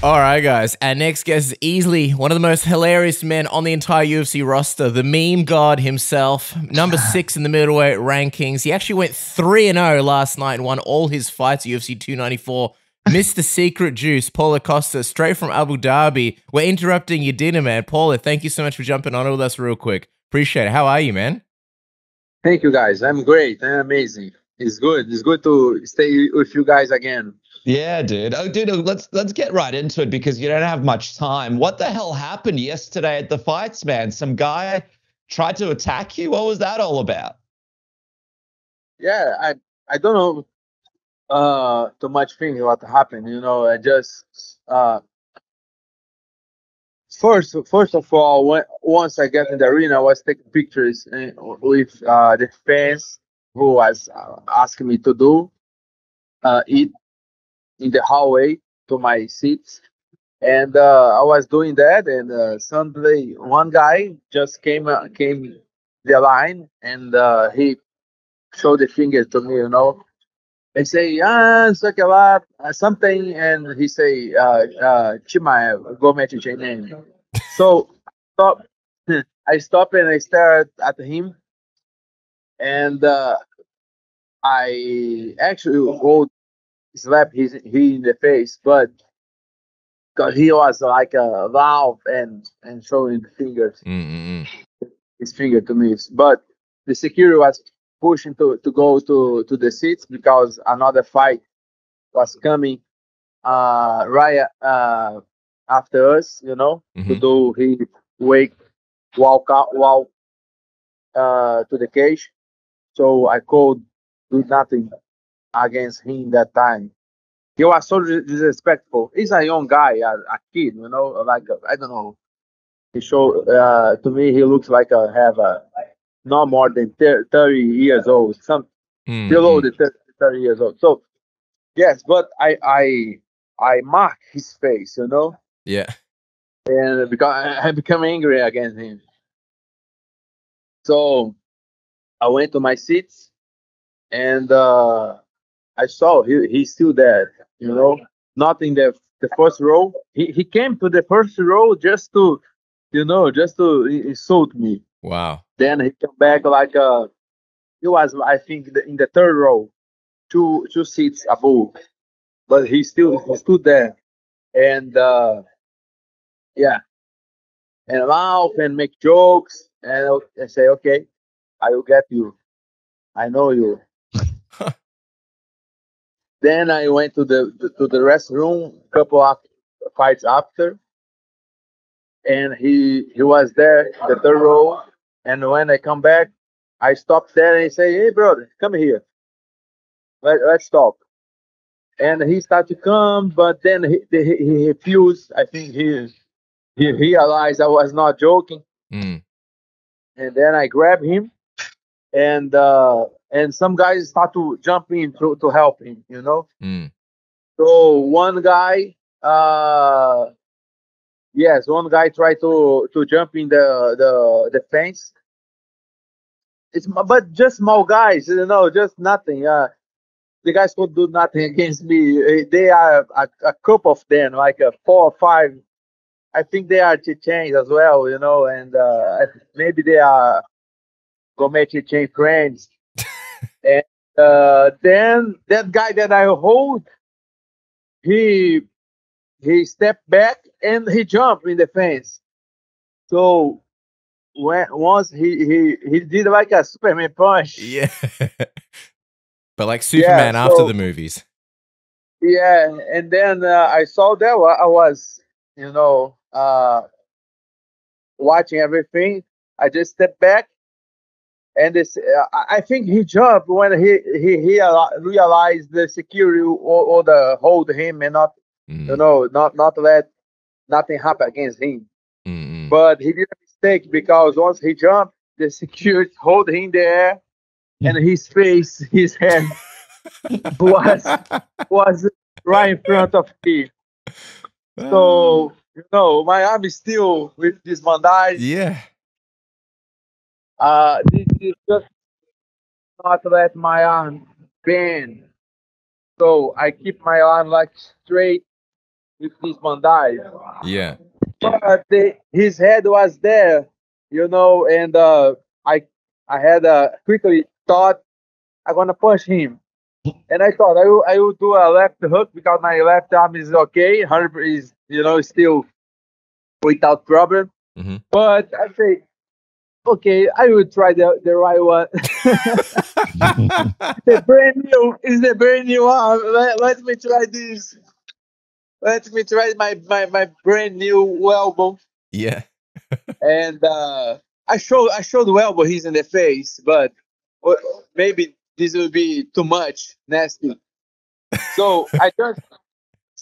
All right, guys. Our next guest is easily one of the most hilarious men on the entire UFC roster, the meme god himself, number 6 in the middleweight rankings. He actually went 3-0 last night and won all his fights at UFC 294. Mr. Secret Juice, Paulo Costa, straight from Abu Dhabi. We're interrupting your dinner, man. Paulo, thank you so much for jumping on with us real quick. Appreciate it. How are you, man? Thank you, guys. I'm great. I'm amazing. It's good. It's good to stay with you guys again. Yeah, dude. Oh, dude, let's get right into it because you don't have much time. What the hell happened yesterday at the fights, man? Some guy tried to attack you. What was that all about? Yeah, I don't know too much thing what happened. I just first of all, once I get in the arena, I was taking pictures with the fans who was asking me to do it in the hallway to my seats. And I was doing that, and suddenly one guy just came the line, and he showed the finger to me, and say, sei lá, something, and he say, Chimaev, go match your name. So stop, I stopped and I stared at him, and I actually hold slap he in the face, but because he was like a valve and showing the fingers, his finger to me. But the security was pushing to go to the seats because another fight was coming right after us, to do he walk to the cage. So I could do nothing against him that time. He was so disrespectful. He's a young guy, a kid, like I don't know. He showed to me he looks like have not more than 30 years old, some below the 30 years old. So yes, but I mark his face, Yeah. and because I become angry against him. So I went to my seats, and I saw he's still there, not in the first row. He came to the first row just to, just to insult me. Wow. Then he came back like he was, I think, in the third row, two seats above, but he stood there, and yeah, and laugh and make jokes, and I say, okay, I will get you. I know you. Then I went to the restroom, couple of fights after, and he was there, the third row. And when I come back, I stopped there and he say, "Hey, brother, come here. Let's talk." And he started to come, but then he refused. I think he realized I was not joking, Mm. and then I grabbed him, and some guys start to jump in to help him, Mm. So one guy, yes, one guy tried to jump in the fence. But just small guys, just nothing. The guys could do nothing against me. They are a couple of them, like 4 or 5. I think they are Chechens as well, and maybe they are Gourmet Chechen friends. And then that guy that I hold, he he stepped back and he jumped in the fence. So when once he did like a Superman punch. Yeah. But like Yeah, Superman after so the movies. yeah, and then I saw that I was, watching everything. I just stepped back, and this I think he jumped when he realized the security or the hold him and not, Mm. not let nothing happen against him. Mm. But he did a mistake because once he jumped, the security hold him there, and his face, his head was was right in front of me. So my arm is still with this bandage. Yeah. This is just not let my arm bend. So I keep my arm like straight, if this man died. Yeah. But his head was there, and I had quickly thought I'm gonna punch him, and I thought I will do a left hook because my left arm is okay, 100 is still without problem. Mm-hmm. But I say, okay, I will try the right one. The brand new is the brand new arm. Let me try this. Let me try my brand new elbow. Yeah. And I showed the elbow he's in the face, but uh, maybe this will be too much nasty. So I just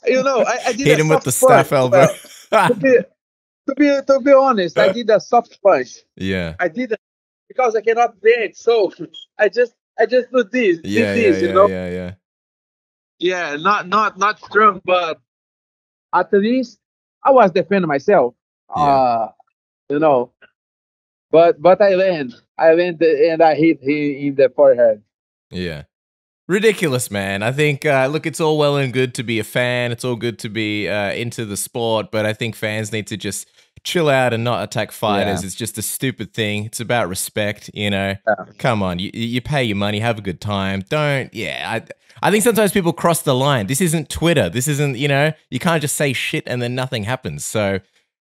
I did Hit a him with soft the punch. staff elbow. Well, to be to be honest, I did a soft punch. Yeah. I did it because I cannot bend, so I just do this, did Yeah, yeah, this, yeah, yeah, yeah. Yeah, not strong, but at least I was defending myself. Yeah. You know, but I land, and I hit him in the forehead. Yeah. Ridiculous, man. I think, look, it's all well and good to be a fan. It's all good to be into the sport, but I think fans need to just chill out and not attack fighters. Yeah. It's just a stupid thing. It's about respect, Yeah. Come on, you pay your money, have a good time. Don't, yeah. I think sometimes people cross the line. This isn't Twitter. This isn't, you can't just say shit and then nothing happens. So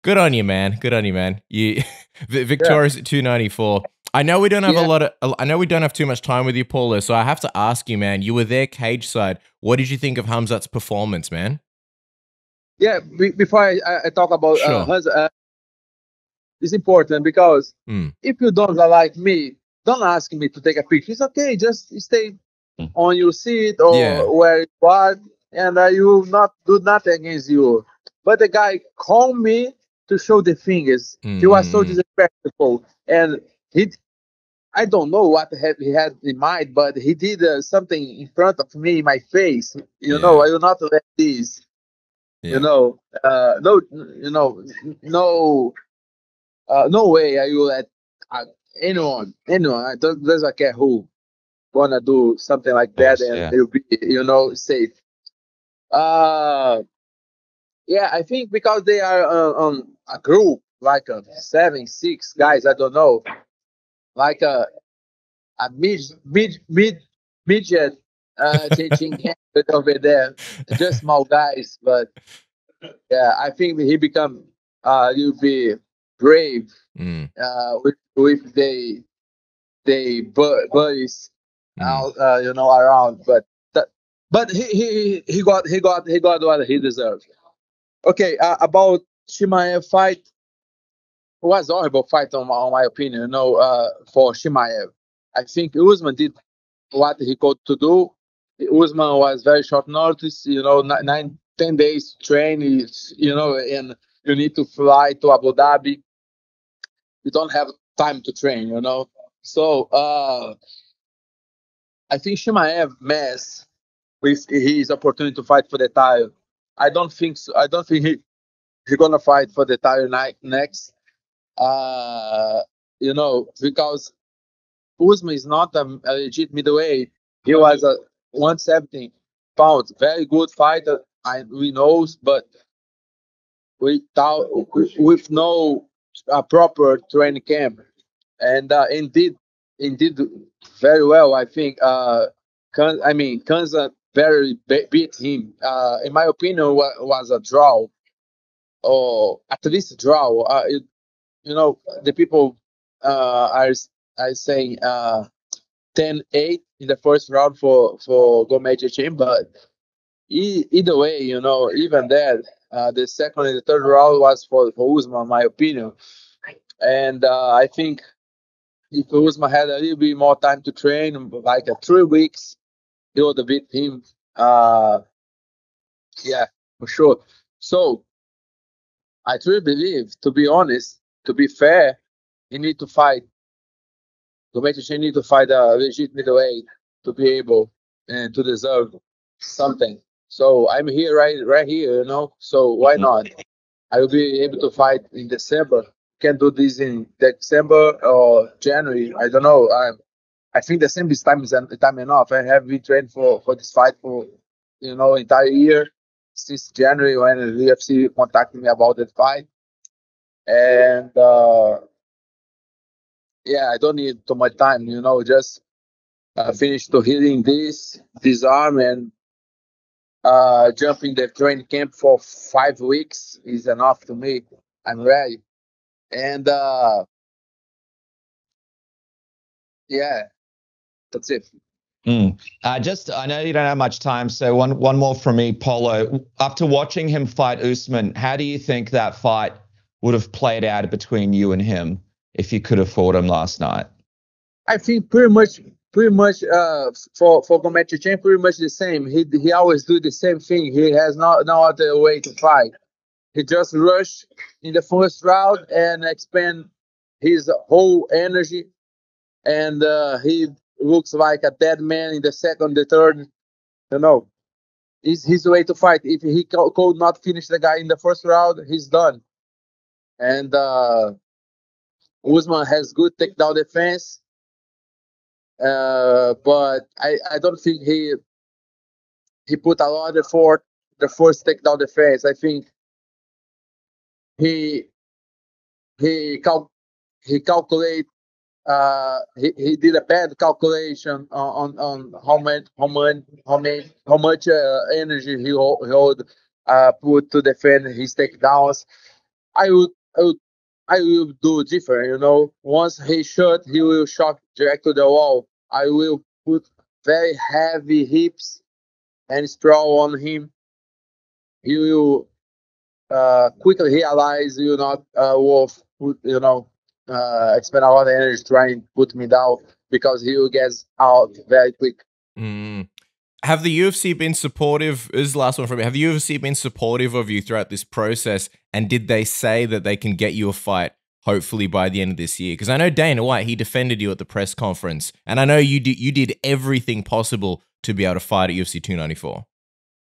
good on you, man. Good on you, man. You victorious at 294. I know we don't have Yeah. I know we don't have too much time with you, Paulo. So I have to ask you, man. You were there cage side. What did you think of Hamzat's performance, man? Yeah. Before I talk about Sure. Hans, it's important because Mm. if you don't like me, don't ask me to take a picture. It's okay. Just stay on your seat Yeah. or where you are, and I will not do nothing against you. But the guy called me to show the fingers. He was so Mm. disrespectful, and I don't know what he had in mind, but he did something in front of me, in my face. Yeah. I will not let this. Yeah. No, no way I will let uh, anyone. I don't doesn't care who wanna do something like that, Course, and yeah. it'll be safe. Uh, yeah, I think because they are on a group like 7, 6 guys. I don't know, like a midget teaching him over there, just small guys. But yeah, I think he become you'll be brave Mm. with they buddies Mm. out around, but he got what he deserved. Okay, about Chimaev fight, was horrible fight on my opinion. For Chimaev, I think Usman did what he got to do. Usman was very short notice. 9, 10 days to train. And you need to fly to Abu Dhabi. You don't have time to train. So I think Shimaev mess with his opportunity to fight for the title. I don't think so. I don't think he gonna fight for the title next. Because Usman is not a legit middleweight. He was a 170 pounds, very good fighter. We know, but without with no proper training camp, and indeed very well. I think. Kanza very beat him. In my opinion, was a draw, or at least a draw. The people are saying 10-8 in the first round for Gometia Chain, but either way, even that, the second and the third round was for Usman, in my opinion. And I think if Usman had a little bit more time to train, like 3 weeks, he would have beat him. Yeah, for sure. So I truly believe, to be honest, to be fair, he need to fight. Gometia need to fight a legit middleweight to be able and to deserve something. So I'm here, right here, So why not? I will be able to fight in December. Can do this in December or January. I don't know. I think December is time enough. I have been trained for this fight for entire year. since January when the UFC contacted me about that fight. And yeah, I don't need too much time, just finish to healing this arm and jumping the training camp for 5 weeks is enough to me. I'm ready. And yeah, that's it. I know you don't have much time, so one more from me, Paulo. After watching him fight Usman, how do you think that fight would have played out between you and him if you could have fought him last night? I think pretty much for Makhachev, pretty much the same. He always do the same thing. He has no other way to fight. He just rush in the first round and expend his whole energy, and he looks like a dead man in the second, the third. Is his way to fight. If he could not finish the guy in the first round, he's done. And Usman has good takedown defense. But I don't think he put a lot of effort the first takedown defense. I think he calculate he did a bad calculation on how much energy he hold put to defend his takedowns. I would I would I will do different, Once he shot, he will shock direct to the wall. I will put very heavy hips and sprawl on him. He will quickly realize you're not worth, expend a lot of energy trying to put me down because he will get out very quick. Have the UFC been supportive? This is the last one from me. Have the UFC been supportive of you throughout this process? And did they say that they can get you a fight, hopefully by the end of this year? Because I know Dana White, he defended you at the press conference, and I know you did everything possible to be able to fight at UFC 294.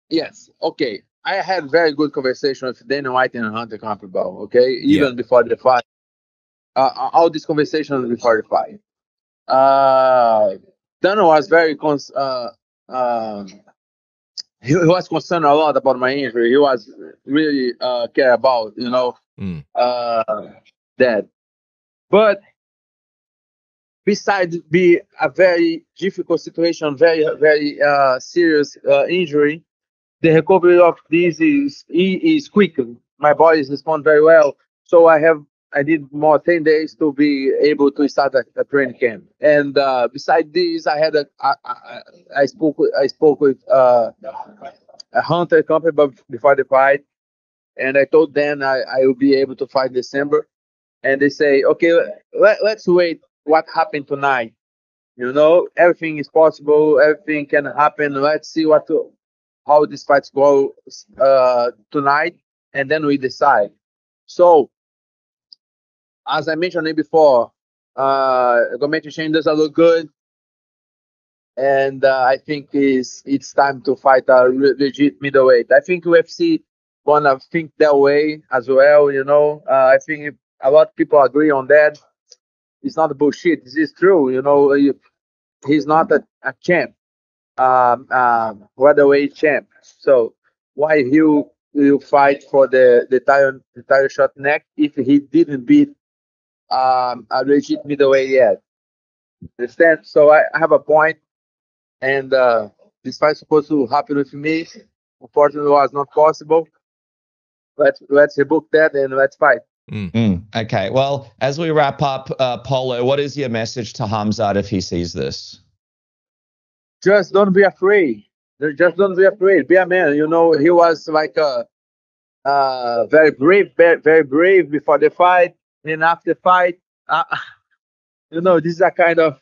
Yes. Okay. I had very good conversation with Dana White and Hunter Campbell. Okay, even before the fight. All these conversations before the fight. Dana was very he was concerned a lot about my injury. He was really care about that. But besides be a very difficult situation, very serious injury, the recovery of this is quick. My body respond very well. So I did more 10 days to be able to start a training camp. And besides this, I spoke with Hunter company before the fight, and I told them I will be able to fight December. And they say, okay, let's wait what happened tonight. Everything is possible. Everything can happen. Let's see how this fights go tonight, and then we decide. So, as I mentioned before, Gometin Shane doesn't look good, and I think it's time to fight a legit middleweight. I think UFC wanna think that way as well. I think a lot of people agree on that. It's not bullshit. This is true. He's not a champ. Welterweight champ. So why you fight for the title shot next if he didn't beat a legit middleweight yet? Understand? So I have a point, and this fight supposed to happen with me. Unfortunately, it was not possible. Let's rebook that and let's fight. Okay. Well, as we wrap up, Paulo, what is your message to Khamzat if he sees this? Just don't be afraid. Just don't be afraid. Be a man. He was like very brave, very brave before the fight, and after the fight, this is a kind of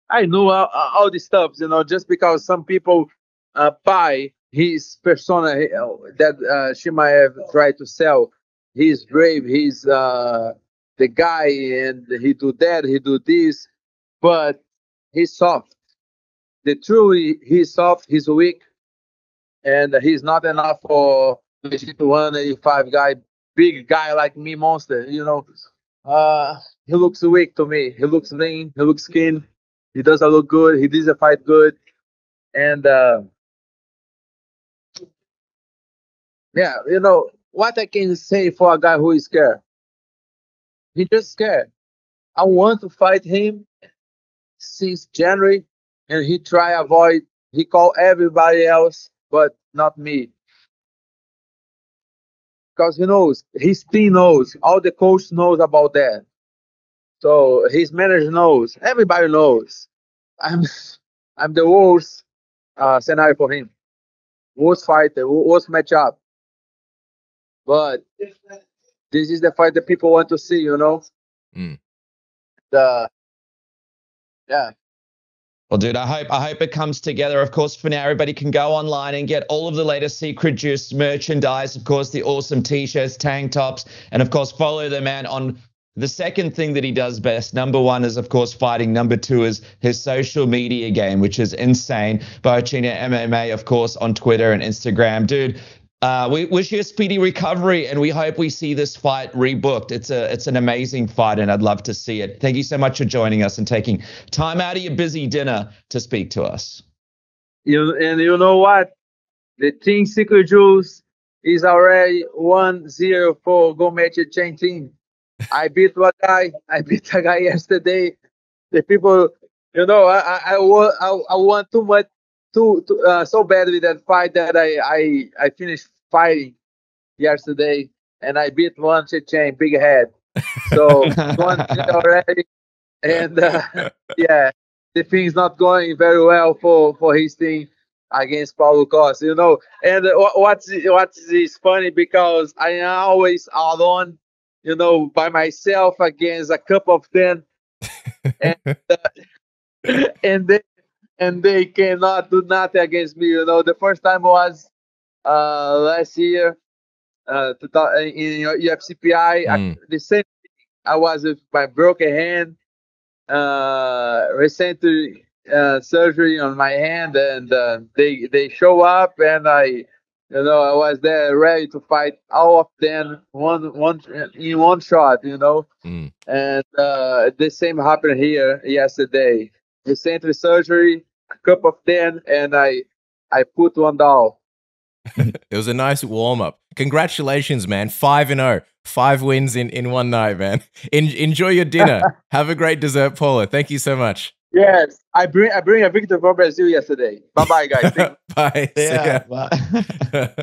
I know all these stuff. Just because some people buy his persona that Chimaev tried to sell. He's brave. He's the guy, and he do that, he do this, but he's soft. The truth, he's soft, he's weak, and he's not enough for the 185 guy, big guy like me, monster. He looks weak to me. He looks lean. He looks skin. He doesn't look good. He doesn't fight good, and Yeah, you know what I can say for a guy who is scared. He just scared. I want to fight him since January, and he try avoid. He call everybody else, but not me, because he knows his team knows, all the coach knows about that. So his manager knows, everybody knows. I'm I'm the worst scenario for him, worst fighter, worst matchup. But this is the fight that people want to see, you know. Mm. The Yeah, Well, dude, I hope it comes together. Of course, for now, everybody can go online and get all of the latest Secret Juice merchandise. Of course, the awesome t-shirts, tank tops, and of course, follow the man on the second thing that he does best. Number one is, of course, fighting. Number two is his social media game, which is insane. Boachina MMA, of course, on Twitter and Instagram. Dude, we wish you a speedy recovery, and we hope we see this fight rebooked. It's an amazing fight, and I'd love to see it. Thank you so much for joining us and taking time out of your busy dinner to speak to us. you know what? The team Secret Juice is already 1-0 for Go Match Chain team. I beat one guy. I beat a guy yesterday. The people, you know, I want too much, so badly that fight that I finished fighting yesterday, and I beat one chain big head. So 1-0 already, and yeah, the thing's not going very well for his team against Paulo Costa, you know. And what's is funny because I am always alone, you know, by myself against a couple of them, and and they and they cannot do nothing against me. You know, the first time was last year, in UFCPI. Mm. The same thing. I was with my broken hand, recent surgery on my hand, and they show up, and I was there ready to fight all of them one in one shot, you know. Mm. And the same happened here yesterday. Recent surgery, a cup of them, and I put one down. It was a nice warm up. Congratulations, man. 5-0. 5 wins in one night, man. Enjoy your dinner. Have a great dessert, Paulo. Thank you so much. Yes, I bring a victory for Brazil yesterday. Bye bye, guys. Thank you. Bye. See ya. Bye.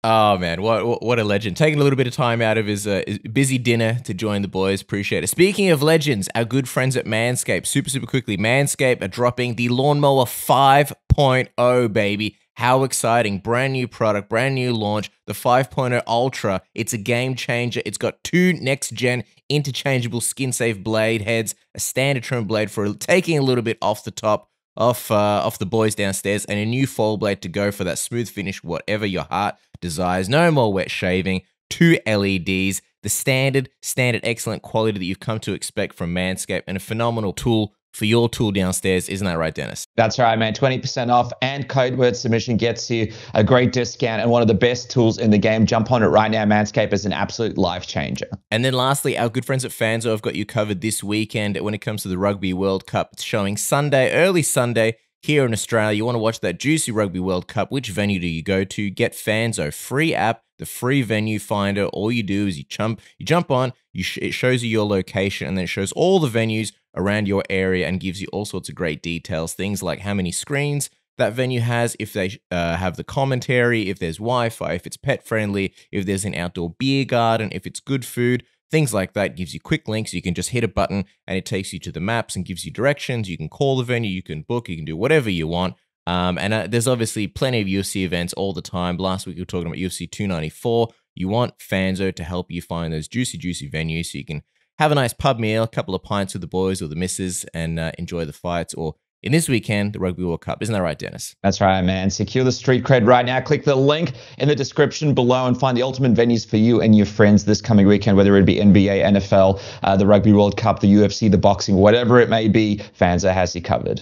Oh man, what a legend! Taking a little bit of time out of his busy dinner to join the boys. Appreciate it. Speaking of legends, our good friends at Manscaped. Super quickly, Manscaped are dropping the Lawnmower 5.0, baby. How exciting. Brand new product, brand new launch, the 5.0 Ultra. It's a game changer. It's got 2 next-gen interchangeable skin-safe blade heads, a standard trim blade for taking a little bit off the top, off the boys downstairs, and a new foil blade to go for that smooth finish, whatever your heart desires. No more wet shaving. 2 LEDs, the standard excellent quality that you've come to expect from Manscaped, and a phenomenal tool for your tool downstairs. Isn't that right, Dennis? That's right, man. 20% off and code word submission gets you a great discount and one of the best tools in the game. Jump on it right now. Manscaped is an absolute life changer. And then lastly, our good friends at Fanzo have got you covered this weekend when it comes to the Rugby World Cup. It's showing Sunday, early Sunday, here in Australia. You want to watch that juicy Rugby World Cup. Which venue do you go to? Get Fanzo. Free app, the free venue finder. All you do is you jump on, it shows you your location, and then it shows all the venues around your area and gives you all sorts of great details. Things like how many screens that venue has, if they have the commentary, if there's Wi-Fi, if it's pet friendly, if there's an outdoor beer garden, if it's good food. Things like that. Gives you quick links. You can just hit a button and it takes you to the maps and gives you directions. You can call the venue, you can book, you can do whatever you want. And there's obviously plenty of UFC events all the time. Last week we were talking about UFC 294. You want Fanzo to help you find those juicy venues so you can have a nice pub meal, a couple of pints with the boys or the missus, and enjoy the fights. Or in this weekend, the Rugby World Cup. Isn't that right, Dennis? That's right, man. Secure the street cred right now. Click the link in the description below and find the ultimate venues for you and your friends this coming weekend, whether it be NBA, NFL, the Rugby World Cup, the UFC, the boxing, whatever it may be. Fanzo has you covered.